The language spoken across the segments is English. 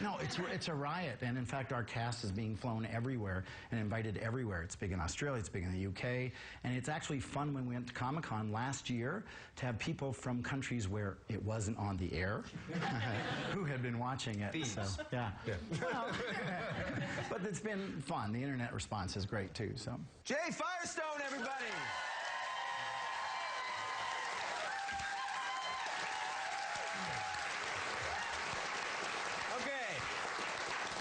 No, it's a riot, and in fact, our cast is being flown everywhere and invited everywhere. It's big in Australia, it's big in the UK, and it's actually fun when we went to Comic-Con last year to have people from countries where it wasn't on the air who had been watching it. Thieves. So, yeah. Well, but it's been fun. The internet response is great too. So, Jay Firestone, everybody.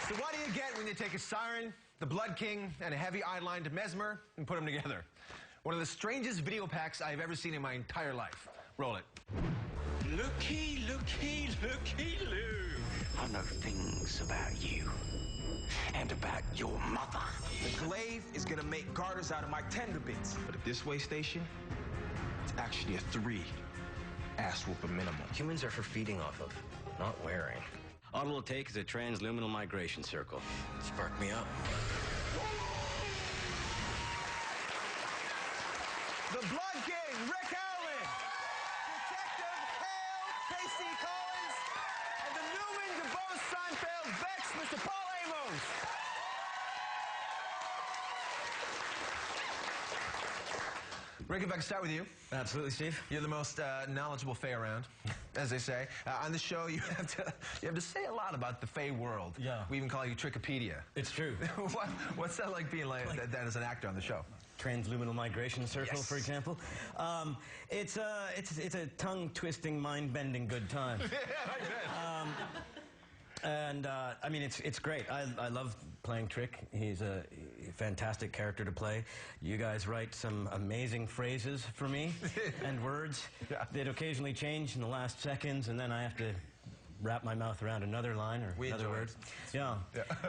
So what do you get when you take a siren, the Blood King, and a heavy eye-lined mesmer and put them together? One of the strangest video packs I've ever seen in my entire life. Roll it. Looky, looky, looky, loo. I know things about you and about your mother. The glaive is gonna make garters out of my tender bits. But at this way station, it's actually a 3 ass whooping minimum. Humans are for feeding off of, not wearing. All it'll take is a transluminal migration circle. Spark me up. The Blood King, Rick Allen, Detective Hale, Casey Collins, and the Newman DeVos Seinfeld Vex, Mr. Paul Amos. Rick, if I can start with you. Absolutely, Steve. You're the most knowledgeable Fae around, as they say. On the show, you have to say a lot about the Fae world. Yeah. We even call you Trickopedia. It's true. What's that like being like that as an actor on the show? Transluminal migration circle, Yes. for example. It's a tongue-twisting, mind-bending good time. And I mean, it's great. I love playing Trick. He's a fantastic character to play. You guys write some amazing phrases for me and words that occasionally change in the last seconds, and then I have to wrap my mouth around another line or another word. Yeah.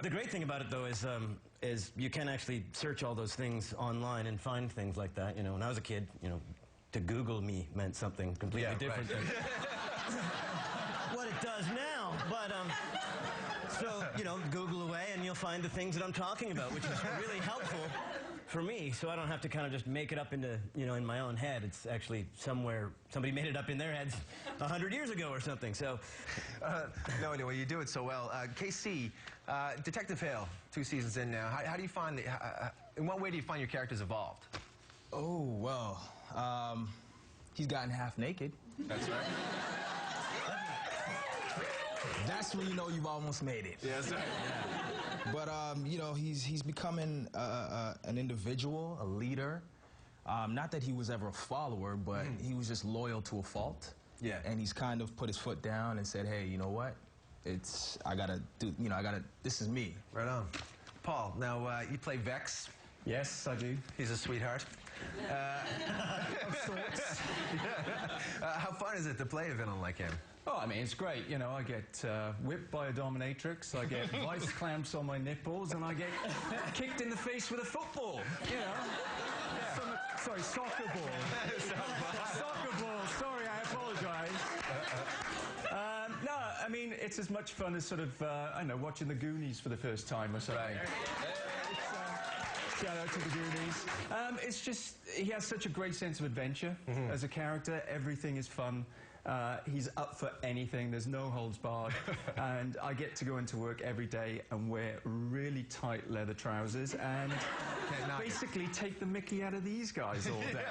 The great thing about it, though, is you can actually search all those things online and find things like that. You know, when I was a kid, you know, to Google me meant something completely different than what it does now. But so, you know, Google away and you'll find the things that I'm talking about, which is really helpful for me, so I don't have to kind of just make it up into, you know, in my own head. It's actually somewhere, somebody made it up in their heads 100 years ago or something, so. No, anyway, you do it so well. KC, Detective Hale, 2 seasons in now. How do you find, in what way do you find your characters evolved? Oh, well, he's gotten half naked. That's right. That's when you know you've almost made it. Yes, right. Yeah. But, you know, he's becoming an individual, a leader. Not that he was ever a follower, but he was just loyal to a fault. Yeah. And he's kind of put his foot down and said, hey, you know what? I gotta do, you know, this is me. Right on. Paul, now, you play Vex. Yes, I do. He's a sweetheart. Of sorts. How fun is it to play a villain like him? Oh, I mean, it's great. You know, I get whipped by a dominatrix, I get vice clamps on my nipples, and I get kicked in the face with a football. You know? Sorry, soccer ball. Soccer ball. Sorry, I apologize. No, I mean, it's as much fun as sort of, I don't know, watching The Goonies for the first time or something. Right. Shout out to The Goonies. It's just, he has such a great sense of adventure as a character. Everything is fun. He's up for anything. There's no holds barred. And I get to go into work every day and wear really tight leather trousers and basically take the mickey out of these guys all day.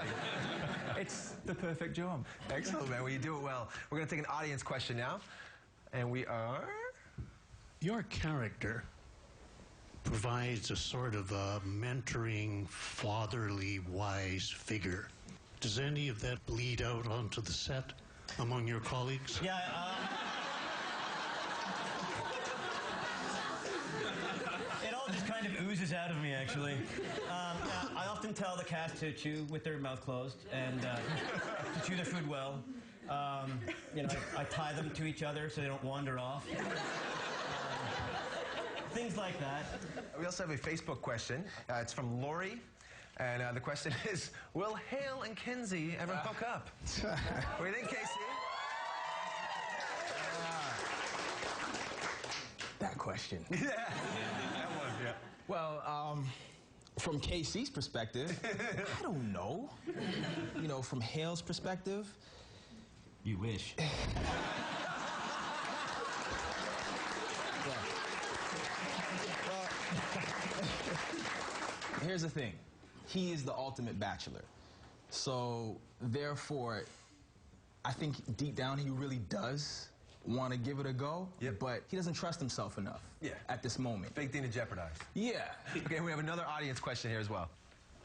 It's the perfect job. Excellent, man. Well, you do it well. We're going to take an audience question now. And we are... Your character provides a sort of a mentoring, fatherly, wise figure. Does any of that bleed out onto the set among your colleagues? Yeah, it all just kind of oozes out of me, actually. I often tell the cast to chew with their mouth closed and to chew their food well. You know, I tie them to each other so they don't wander off. Things like that. We also have a Facebook question. It's from Lori. And the question is, will Hale and Kinsey ever hook up? What do you think, Casey? That question. Yeah. That one, yeah. Well, from KC's perspective, I don't know. You know, from Hale's perspective, you wish. here's the thing. He is the ultimate bachelor. So, therefore, I think deep down he really does want to give it a go, but he doesn't trust himself enough at this moment. Big thing to jeopardize. Yeah. Okay, we have another audience question here as well.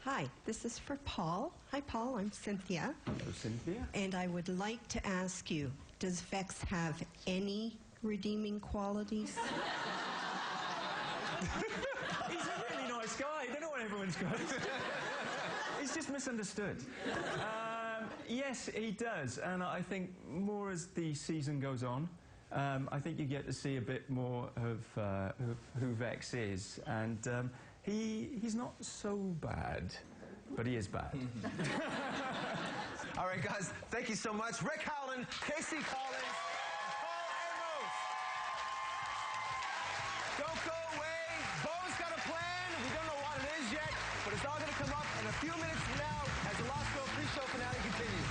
Hi, this is for Paul. Hi, Paul. I'm Cynthia. Hello, Cynthia. And I would like to ask you, does Vex have any redeeming qualities? He's a really nice guy. I don't know what everyone's got. He's just misunderstood. Yes, he does, and I think more as the season goes on, I think you get to see a bit more of who Vex is, and he's not so bad, but he is bad. All right, guys, thank you so much. Rick Howland, Casey Collins, Paul Amos. Don't go away. Bo's got a plan. We don't know what it is yet, but it's all going to come up in a few minutes from now as the Lost Girl pre-show finale continues.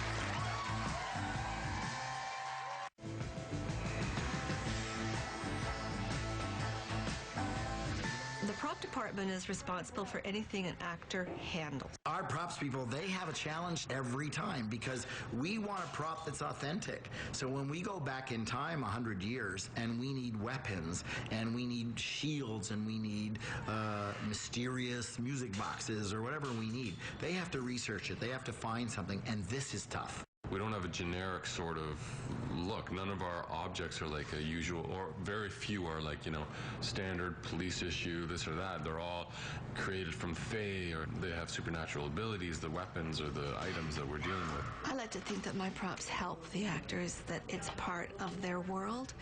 The prop department is responsible for anything an actor handles. Our props people, they have a challenge every time because we want a prop that's authentic. So when we go back in time 100 years and we need weapons and we need shields and we need mysterious music boxes or whatever we need, they have to research it. They have to find something, and this is tough. We don't have a generic sort of look. None of our objects are like a usual, or very few are like, you know, standard police issue, this or that. They're all created from fae, or they have supernatural abilities, the weapons or the items that we're dealing with. I like to think that my props help the actors, that it's part of their world,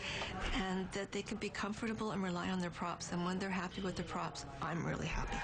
and that they can be comfortable and rely on their props. And when they're happy with their props, I'm really happy.